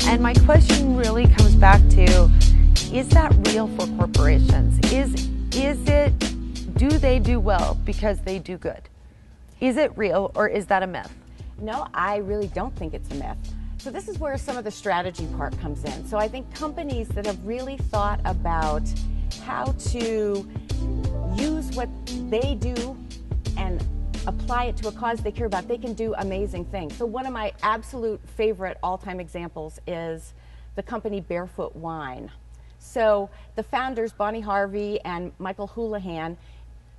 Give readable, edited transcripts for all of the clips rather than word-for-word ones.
And my question really comes back to, is that real for corporations? Is it, do they do well because they do good? Is it real, or is that a myth? No, I really don't think it's a myth. So this is where some of the strategy part comes in. So I think companies that have really thought about how to use what they do and apply it to a cause they care about, they can do amazing things. So one of my absolute favorite all-time examples is the company Barefoot Wine. So the founders, Bonnie Harvey and Michael Houlihan,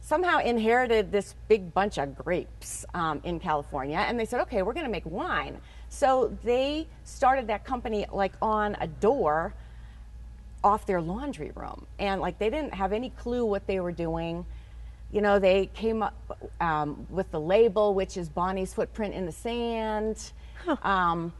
somehow inherited this big bunch of grapes in California, and they said, okay, we're going to make wine. So they started that company like on a door off their laundry room, and like they didn't have any clue what they were doing. You know, they came up with the label, which is Bonnie's footprint in the sand. And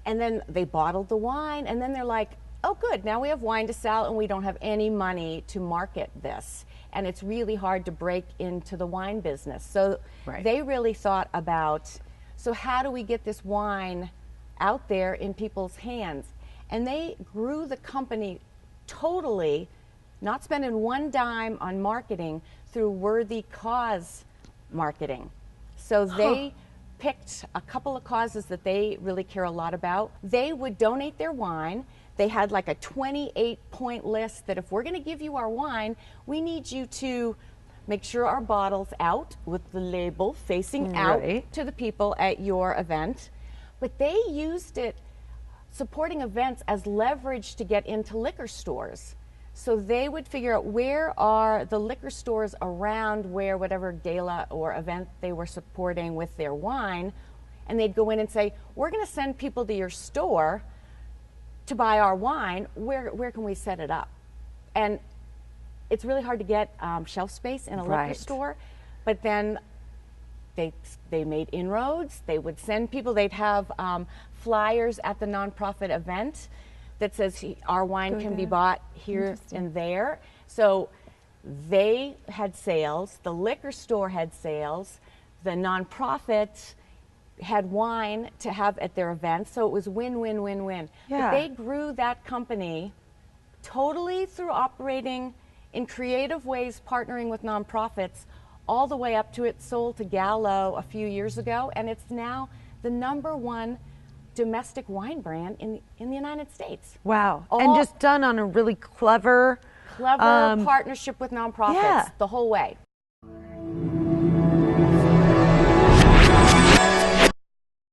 then they bottled the wine, and then they're like, oh good, now we have wine to sell and we don't have any money to market this. And it's really hard to break into the wine business. So they really thought about, so how do we get this wine out there in people's hands? And they grew the company totally, not spending one dime on marketing, through worthy cause marketing. So they picked a couple of causes that they really care a lot about. They would donate their wine. They had like a 28-point list that if we're going to give you our wine, we need you to make sure our bottle's out with the label facing out to the people at your event. But they used it, supporting events, as leverage to get into liquor stores. So they would figure out where are the liquor stores around where whatever gala or event they were supporting with their wine, and they'd go in and say, we're going to send people to your store to buy our wine. Where can we set it up? And it's really hard to get shelf space in a liquor store, but then they made inroads. They would send people, they'd have flyers at the nonprofit event that says our wine can be bought here and there. So they had sales, the liquor store had sales, the nonprofit had wine to have at their events, so it was win, win, win, win. But they grew that company totally through operating in creative ways, partnering with nonprofits, all the way up to it sold to Gallo a few years ago, and it's now the #1 domestic wine brand in the United States. Wow. And just done on a really clever partnership with nonprofits the whole way.